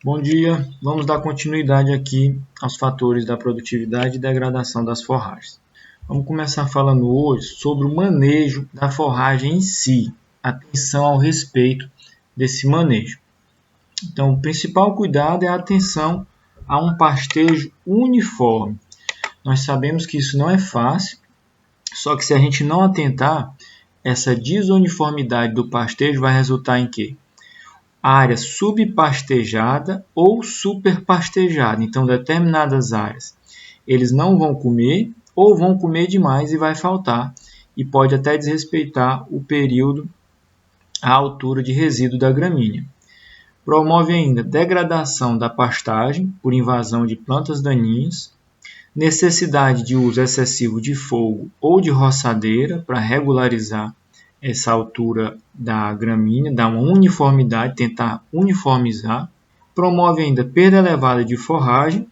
Bom dia, vamos dar continuidade aqui aos fatores da produtividade e degradação das forragens. Vamos começar falando hoje sobre o manejo da forragem em si, atenção ao respeito desse manejo. Então, o principal cuidado é a atenção a um pastejo uniforme. Nós sabemos que isso não é fácil, só que se a gente não atentar, essa desuniformidade do pastejo vai resultar em quê? Área subpastejada ou superpastejada. Então, determinadas áreas eles não vão comer ou vão comer demais e vai faltar. E pode até desrespeitar o período, a altura de resíduo da gramínea. Promove ainda degradação da pastagem por invasão de plantas daninhas, necessidade de uso excessivo de fogo ou de roçadeira para regularizar essa altura da gramínea, dar uma uniformidade, tentar uniformizar. Promove ainda perda elevada de forragem,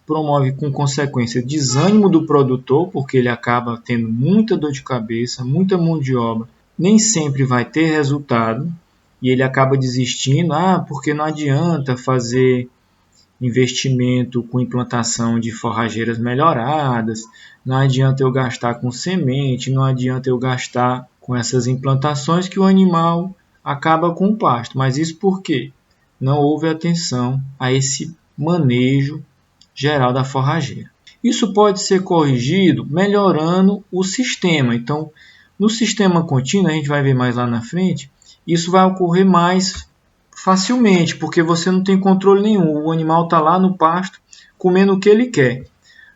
promove com consequência desânimo do produtor, porque ele acaba tendo muita dor de cabeça, muita mão de obra, nem sempre vai ter resultado, e ele acaba desistindo, porque não adianta fazer investimento com implantação de forrageiras melhoradas, não adianta eu gastar com semente, não adianta eu gastar com essas implantações que o animal acaba com o pasto. Mas isso por quê? Não houve atenção a esse manejo geral da forrageira. Isso pode ser corrigido melhorando o sistema. Então, no sistema contínuo, a gente vai ver mais lá na frente, isso vai ocorrer mais facilmente, porque você não tem controle nenhum. O animal está lá no pasto comendo o que ele quer.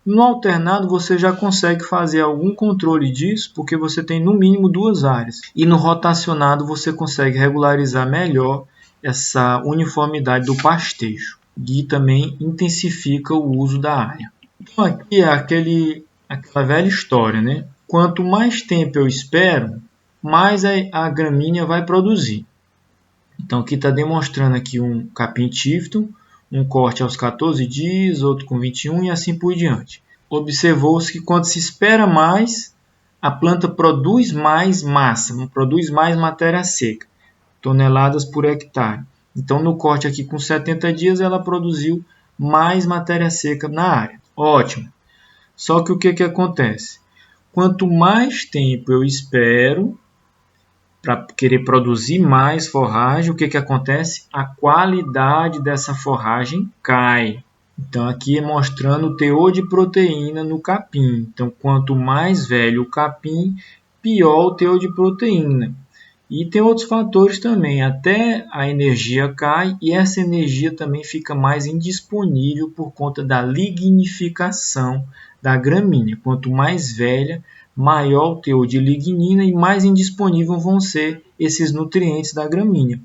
No alternado, você já consegue fazer algum controle disso, porque você tem no mínimo duas áreas. E no rotacionado, você consegue regularizar melhor essa uniformidade do pastejo. E também intensifica o uso da área. Então, aqui é aquela velha história, né? Quanto mais tempo eu espero, mais a gramínea vai produzir. Então, aqui está demonstrando aqui um capim Tifton, um corte aos 14 dias, outro com 21 e assim por diante. Observou-se que quando se espera mais, a planta produz mais massa, produz mais matéria seca, toneladas por hectare. Então, no corte aqui com 70 dias, ela produziu mais matéria seca na área. Ótimo. Só que o que acontece? Quanto mais tempo eu espero para querer produzir mais forragem, o que acontece? A qualidade dessa forragem cai. Então, aqui é mostrando o teor de proteína no capim. Então, quanto mais velho o capim, pior o teor de proteína. E tem outros fatores também, até a energia cai e essa energia também fica mais indisponível por conta da lignificação da gramínea. Quanto mais velha, maior o teor de lignina e mais indisponível vão ser esses nutrientes da gramínea.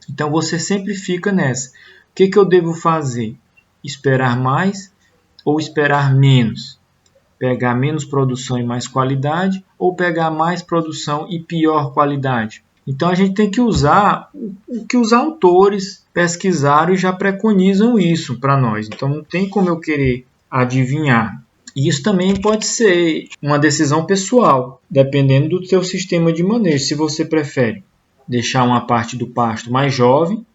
Então você sempre fica nessa. O que eu devo fazer? Esperar mais ou esperar menos? Pegar menos produção e mais qualidade ou pegar mais produção e pior qualidade? Então a gente tem que usar o que os autores pesquisaram e já preconizam isso para nós. Então não tem como eu querer adivinhar. E isso também pode ser uma decisão pessoal, dependendo do seu sistema de manejo. Se você prefere deixar uma parte do pasto mais jovem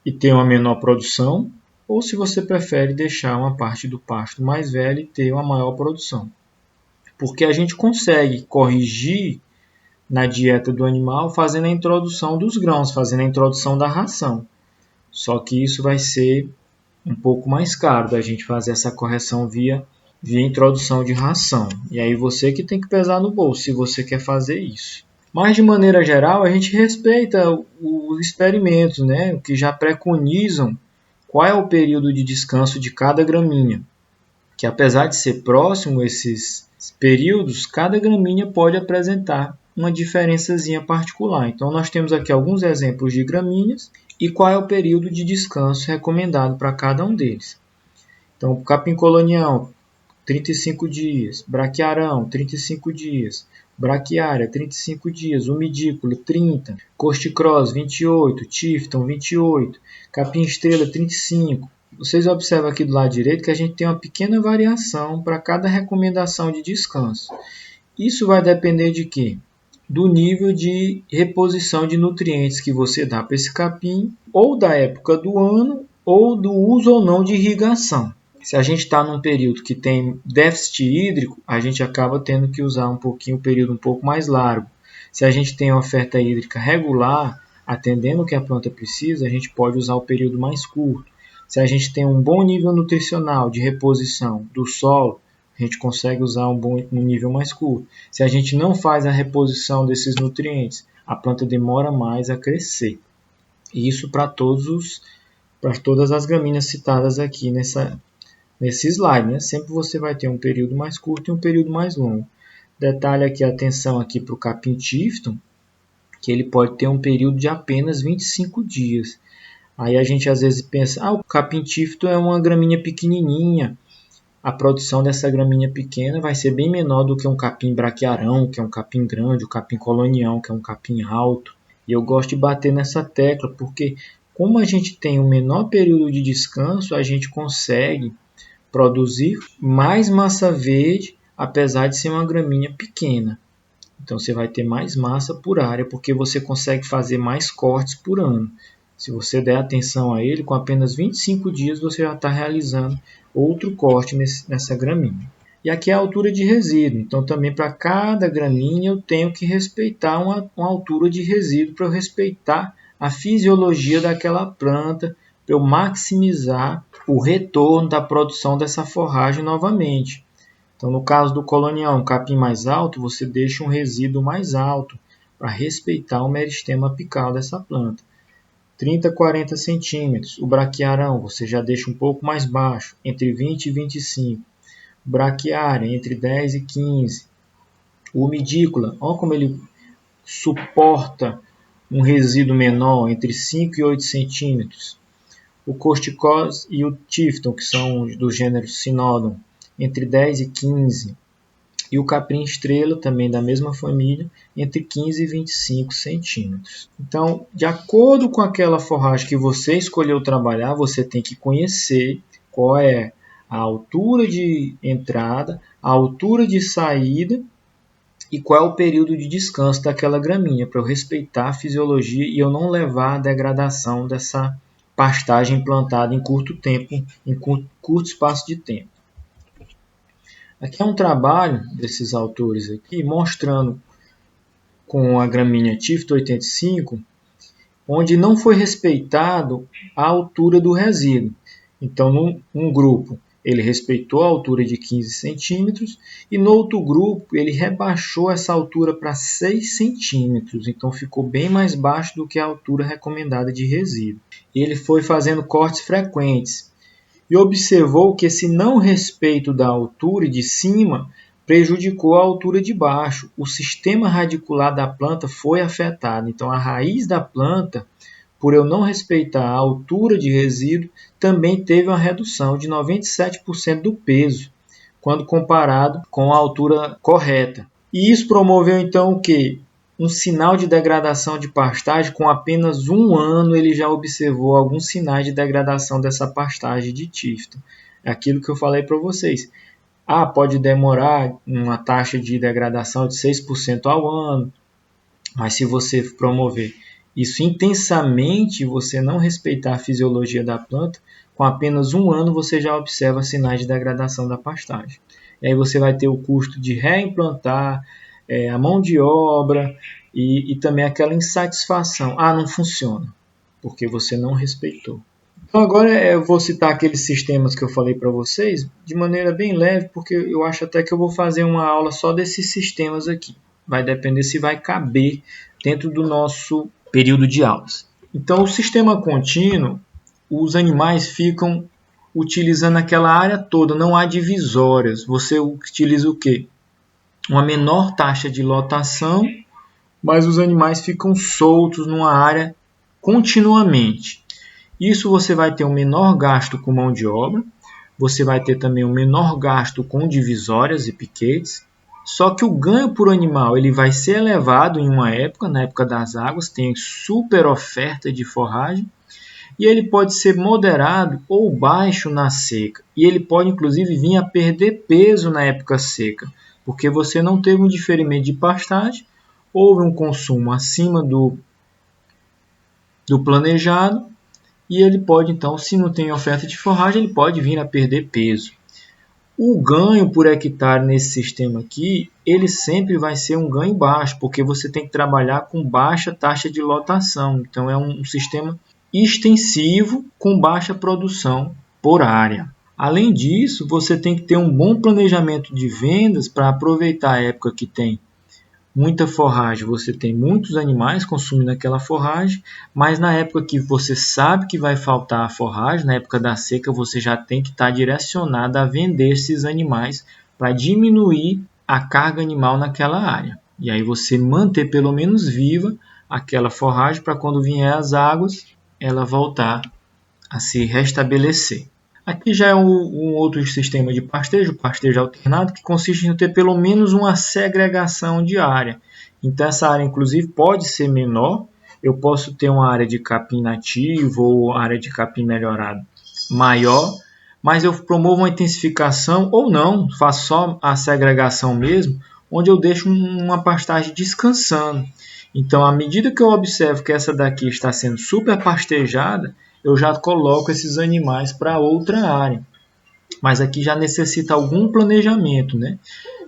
e ter uma menor produção, ou se você prefere deixar uma parte do pasto mais velha e ter uma maior produção. Porque a gente consegue corrigir na dieta do animal fazendo a introdução dos grãos, fazendo a introdução da ração. Só que isso vai ser um pouco mais caro da gente fazer essa correção via introdução de ração. E aí você que tem que pesar no bolso se você quer fazer isso. Mas de maneira geral a gente respeita os experimentos, né? O que já preconizam qual é o período de descanso de cada gramínea. Que apesar de ser próximo esses períodos, cada gramínea pode apresentar uma diferençazinha particular. Então nós temos aqui alguns exemplos de gramíneas e qual é o período de descanso recomendado para cada um deles. Então o capim colonial, 35 dias, braquiarão, 35 dias, braquiária, 35 dias, umidícola, 30, coste-cross, 28, tifton, 28, capim estrela, 35. Vocês observam aqui do lado direito que a gente tem uma pequena variação para cada recomendação de descanso. Isso vai depender de quê? do nível de reposição de nutrientes que você dá para esse capim, ou da época do ano, ou do uso ou não de irrigação. Se a gente está num período que tem déficit hídrico, a gente acaba tendo que usar um período um pouco mais largo. Se a gente tem oferta hídrica regular, atendendo o que a planta precisa, a gente pode usar o período mais curto. Se a gente tem um bom nível nutricional de reposição do solo, a gente consegue usar um nível mais curto. Se a gente não faz a reposição desses nutrientes, a planta demora mais a crescer. E isso para todas as gramíneas citadas aqui nesse slide, né? Sempre você vai ter um período mais curto e um período mais longo. Detalhe aqui, atenção aqui para o capim Tifton, que ele pode ter um período de apenas 25 dias. Aí a gente às vezes pensa, o capim Tifton é uma gramínea pequenininha. A produção dessa gramínea pequena vai ser bem menor do que um capim braquiarão, que é um capim grande, o capim colonião, que é um capim alto. E eu gosto de bater nessa tecla, porque como a gente tem um menor período de descanso, a gente consegue produzir mais massa verde, apesar de ser uma gramínea pequena. Então você vai ter mais massa por área, porque você consegue fazer mais cortes por ano. Se você der atenção a ele, com apenas 25 dias você já está realizando outro corte nessa gramínea. E aqui é a altura de resíduo. Então também para cada gramínea eu tenho que respeitar uma altura de resíduo para eu respeitar a fisiologia daquela planta, para eu maximizar o retorno da produção dessa forragem novamente. Então, no caso do colonial, um capim mais alto, você deixa um resíduo mais alto para respeitar o meristema apical dessa planta. 30 a 40 centímetros. O braquiarão, você já deixa um pouco mais baixo, entre 20 e 25. O braquiária, entre 10 e 15. O umidícola, olha como ele suporta um resíduo menor, entre 5 e 8 centímetros. O Corticós e o Tifton, que são do gênero Sinodon, entre 10 e 15. E o capim estrela, também da mesma família, entre 15 e 25 centímetros. Então, de acordo com aquela forragem que você escolheu trabalhar, você tem que conhecer qual é a altura de entrada, a altura de saída e qual é o período de descanso daquela gramínea, para eu respeitar a fisiologia e eu não levar a degradação dessa pastagem plantada em curto tempo, em curto espaço de tempo. Aqui é um trabalho desses autores aqui mostrando com a gramínea Tifton 85, onde não foi respeitado a altura do resíduo. Então, num grupo, ele respeitou a altura de 15 centímetros e no outro grupo ele rebaixou essa altura para 6 centímetros. Então, ficou bem mais baixo do que a altura recomendada de resíduo. Ele foi fazendo cortes frequentes e observou que esse não respeito da altura de cima prejudicou a altura de baixo. O sistema radicular da planta foi afetado. Então, a raiz da planta, por eu não respeitar a altura de resíduo, também teve uma redução de 97% do peso, quando comparado com a altura correta. E isso promoveu, então, o quê? Um sinal de degradação de pastagem. Com apenas um ano ele já observou alguns sinais de degradação dessa pastagem de Tifton. É aquilo que eu falei para vocês. Pode demorar uma taxa de degradação de 6% ao ano, mas se você promover isso intensamente, você não respeitar a fisiologia da planta, com apenas um ano você já observa sinais de degradação da pastagem. E aí você vai ter o custo de reimplantar, a mão de obra e também aquela insatisfação. Não funciona, porque você não respeitou. Então agora eu vou citar aqueles sistemas que eu falei para vocês de maneira bem leve, porque eu acho até que eu vou fazer uma aula só desses sistemas aqui. Vai depender se vai caber dentro do nosso período de aulas. Então o sistema contínuo, os animais ficam utilizando aquela área toda, não há divisórias. Você utiliza o quê? Uma menor taxa de lotação, mas os animais ficam soltos numa área continuamente. Isso você vai ter um menor gasto com mão de obra, você vai ter também um menor gasto com divisórias e piquetes, só que o ganho por animal ele vai ser elevado em uma época, na época das águas, tem super oferta de forragem, e ele pode ser moderado ou baixo na seca, e ele pode inclusive vir a perder peso na época seca, porque você não teve um diferimento de pastagem, houve um consumo acima do planejado, e ele pode, então, se não tem oferta de forragem, ele pode vir a perder peso. O ganho por hectare nesse sistema aqui, ele sempre vai ser um ganho baixo, porque você tem que trabalhar com baixa taxa de lotação. Então, é um sistema extensivo com baixa produção por área. Além disso, você tem que ter um bom planejamento de vendas para aproveitar a época que tem muita forragem, você tem muitos animais consumindo aquela forragem, mas na época que você sabe que vai faltar a forragem, na época da seca, você já tem que estar direcionado a vender esses animais para diminuir a carga animal naquela área. E aí você manter pelo menos viva aquela forragem para quando vier as águas, ela voltar a se restabelecer. Aqui já é um outro sistema de pastejo, pastejo alternado, que consiste em ter pelo menos uma segregação de área. Então essa área, inclusive, pode ser menor. Eu posso ter uma área de capim nativo ou área de capim melhorado maior, mas eu promovo uma intensificação ou não, faço só a segregação mesmo, onde eu deixo uma pastagem descansando. Então, à medida que eu observo que essa daqui está sendo super pastejada, eu já coloco esses animais para outra área. Mas aqui já necessita algum planejamento, né?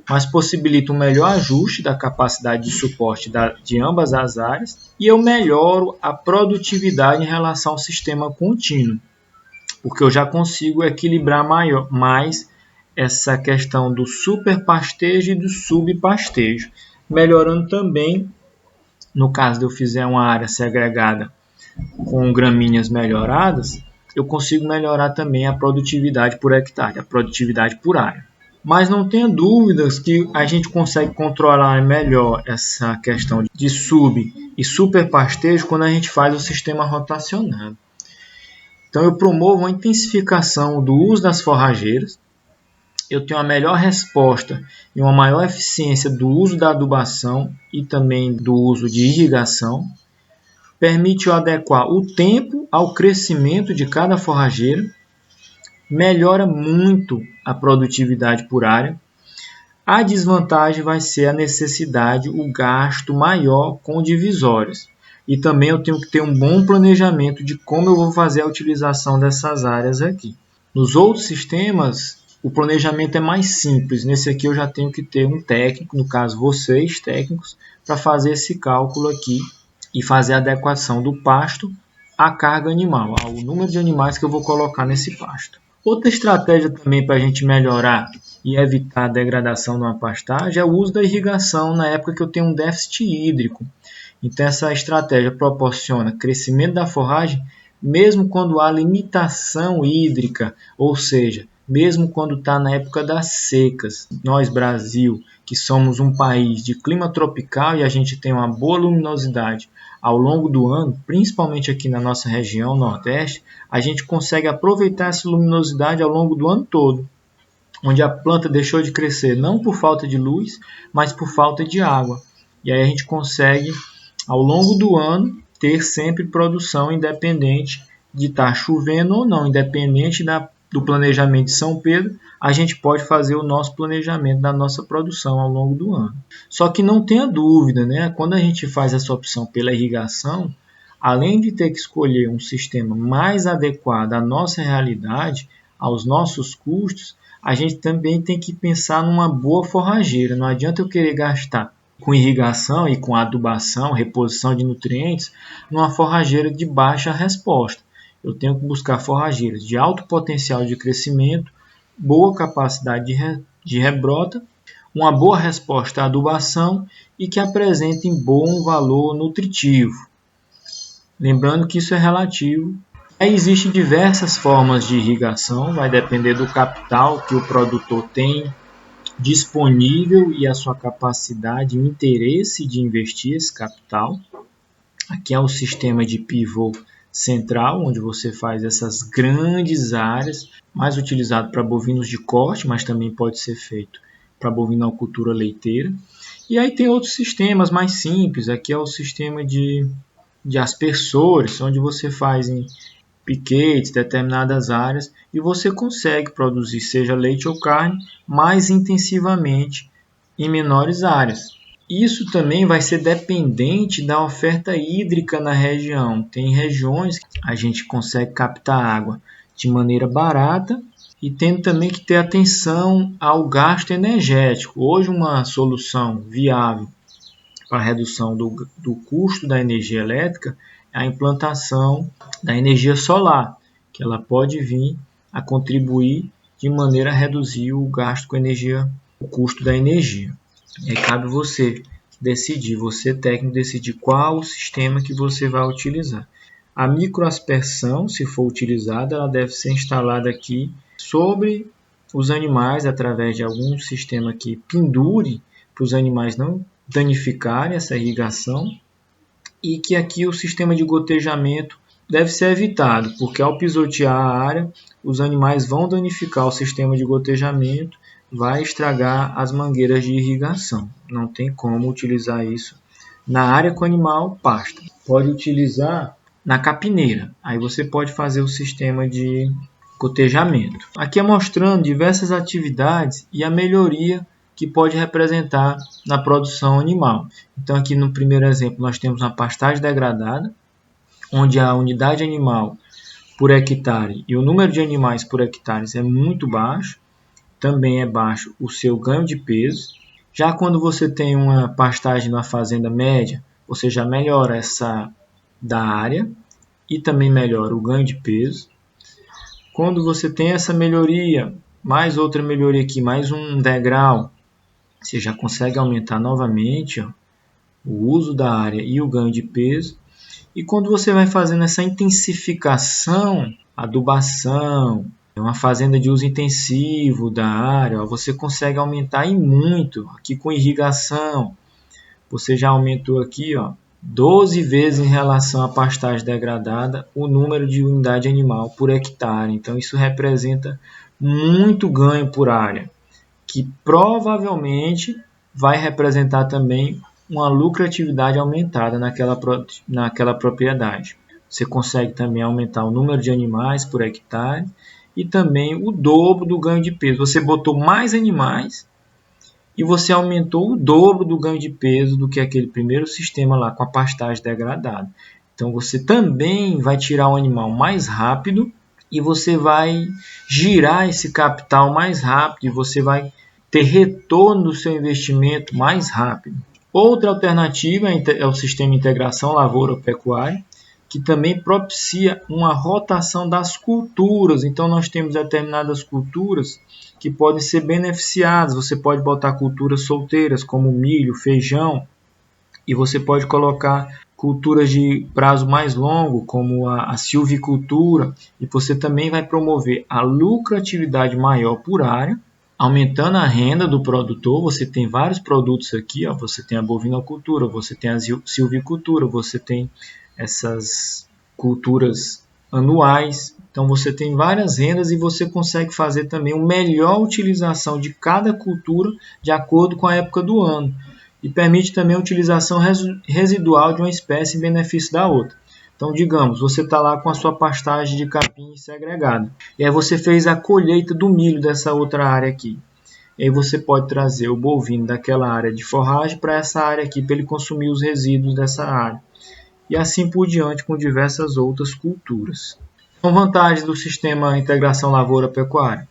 Mas possibilita um melhor ajuste da capacidade de suporte de ambas as áreas e eu melhoro a produtividade em relação ao sistema contínuo, porque eu já consigo equilibrar mais essa questão do superpastejo e do subpastejo, melhorando também, no caso de eu fizer uma área segregada com gramíneas melhoradas, eu consigo melhorar também a produtividade por hectare, a produtividade por área. Mas não tenha dúvidas que a gente consegue controlar melhor essa questão de sub e superpastejo quando a gente faz o sistema rotacionado. Então eu promovo a intensificação do uso das forrageiras, eu tenho uma melhor resposta e uma maior eficiência do uso da adubação e também do uso de irrigação. Permite eu adequar o tempo ao crescimento de cada forrageira, melhora muito a produtividade por área. A desvantagem vai ser a necessidade, o gasto maior com divisórias. E também eu tenho que ter um bom planejamento de como eu vou fazer a utilização dessas áreas aqui. Nos outros sistemas, o planejamento é mais simples. Nesse aqui eu já tenho que ter um técnico, no caso vocês técnicos, para fazer esse cálculo aqui e fazer a adequação do pasto à carga animal, ao número de animais que eu vou colocar nesse pasto. Outra estratégia também para a gente melhorar e evitar a degradação de uma pastagem é o uso da irrigação na época que eu tenho um déficit hídrico. Então essa estratégia proporciona crescimento da forragem mesmo quando há limitação hídrica, ou seja, mesmo quando está na época das secas. Nós, Brasil, que somos um país de clima tropical e a gente tem uma boa luminosidade ao longo do ano, principalmente aqui na nossa região Nordeste, a gente consegue aproveitar essa luminosidade ao longo do ano todo, onde a planta deixou de crescer não por falta de luz, mas por falta de água. E aí a gente consegue, ao longo do ano, ter sempre produção independente de estar chovendo ou não, independente do planejamento de São Pedro, a gente pode fazer o nosso planejamento da nossa produção ao longo do ano. Só que não tenha dúvida, né? Quando a gente faz essa opção pela irrigação, além de ter que escolher um sistema mais adequado à nossa realidade, aos nossos custos, a gente também tem que pensar numa boa forrageira. Não adianta eu querer gastar com irrigação e com adubação, reposição de nutrientes, numa forrageira de baixa resposta. Eu tenho que buscar forrageiras de alto potencial de crescimento, boa capacidade de rebrota, uma boa resposta à adubação e que apresentem bom valor nutritivo. Lembrando que isso é relativo. Existem diversas formas de irrigação, vai depender do capital que o produtor tem disponível e a sua capacidade e o interesse de investir esse capital. Aqui é o sistema de pivô central, onde você faz essas grandes áreas, mais utilizado para bovinos de corte, mas também pode ser feito para bovinocultura leiteira. E aí tem outros sistemas mais simples, aqui é o sistema de aspersores, onde você faz em piquetes, determinadas áreas, e você consegue produzir, seja leite ou carne, mais intensivamente em menores áreas. Isso também vai ser dependente da oferta hídrica na região. Tem regiões que a gente consegue captar água de maneira barata e tem também que ter atenção ao gasto energético. Hoje, uma solução viável para a redução do custo da energia elétrica é a implantação da energia solar, que ela pode vir a contribuir de maneira a reduzir o gasto com energia, o custo da energia. E aí cabe você decidir, você técnico, decidir qual o sistema que você vai utilizar. A microaspersão, se for utilizada, ela deve ser instalada aqui sobre os animais através de algum sistema que pendure para os animais não danificarem essa irrigação, e que aqui o sistema de gotejamento deve ser evitado, porque ao pisotear a área, os animais vão danificar o sistema de gotejamento, vai estragar as mangueiras de irrigação. Não tem como utilizar isso na área que o animal pasta. Pode utilizar na capineira, aí você pode fazer o sistema de gotejamento. Aqui é mostrando diversas atividades e a melhoria que pode representar na produção animal. Então aqui no primeiro exemplo nós temos uma pastagem degradada, onde a unidade animal por hectare e o número de animais por hectare é muito baixo, também é baixo o seu ganho de peso. Já quando você tem uma pastagem na fazenda média, você já melhora essa da área e também melhora o ganho de peso. Quando você tem essa melhoria, mais outra melhoria aqui, mais um degrau, você já consegue aumentar novamente o uso da área e o ganho de peso. E quando você vai fazendo essa intensificação, adubação, uma fazenda de uso intensivo da área, você consegue aumentar e muito. Aqui com irrigação, você já aumentou aqui 12 vezes em relação à pastagem degradada o número de unidade animal por hectare. Então isso representa muito ganho por área, que provavelmente vai representar também uma lucratividade aumentada naquela propriedade. Você consegue também aumentar o número de animais por hectare e também o dobro do ganho de peso. Você botou mais animais e você aumentou o dobro do ganho de peso do que aquele primeiro sistema lá com a pastagem degradada. Então você também vai tirar o animal mais rápido e você vai girar esse capital mais rápido e você vai ter retorno do seu investimento mais rápido. Outra alternativa é o sistema de integração lavoura-pecuária, que também propicia uma rotação das culturas. Então nós temos determinadas culturas que podem ser beneficiadas. Você pode botar culturas solteiras como milho, feijão, e você pode colocar culturas de prazo mais longo como a silvicultura, e você também vai promover a lucratividade maior por área, aumentando a renda do produtor. Você tem vários produtos aqui, você tem a bovinocultura, você tem a silvicultura, você tem essas culturas anuais. Então você tem várias rendas e você consegue fazer também uma melhor utilização de cada cultura de acordo com a época do ano. E permite também a utilização residual de uma espécie em benefício da outra. Então, digamos, você está lá com a sua pastagem de capim segregada. E aí você fez a colheita do milho dessa outra área aqui. E aí você pode trazer o bovino daquela área de forragem para essa área aqui, para ele consumir os resíduos dessa área. E assim por diante com diversas outras culturas. São vantagens do sistema integração lavoura-pecuária: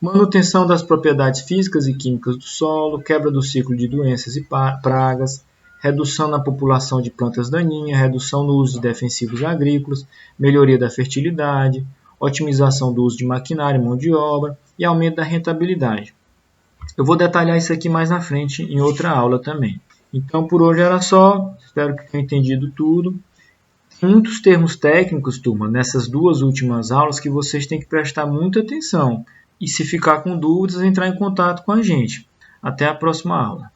manutenção das propriedades físicas e químicas do solo, quebra do ciclo de doenças e pragas, redução na população de plantas daninhas, redução no uso de defensivos agrícolas, melhoria da fertilidade, otimização do uso de maquinário e mão de obra e aumento da rentabilidade. Eu vou detalhar isso aqui mais na frente em outra aula também. Então por hoje era só, espero que tenham entendido tudo. Tem muitos termos técnicos, turma, nessas duas últimas aulas que vocês têm que prestar muita atenção. E se ficar com dúvidas, entrar em contato com a gente. Até a próxima aula.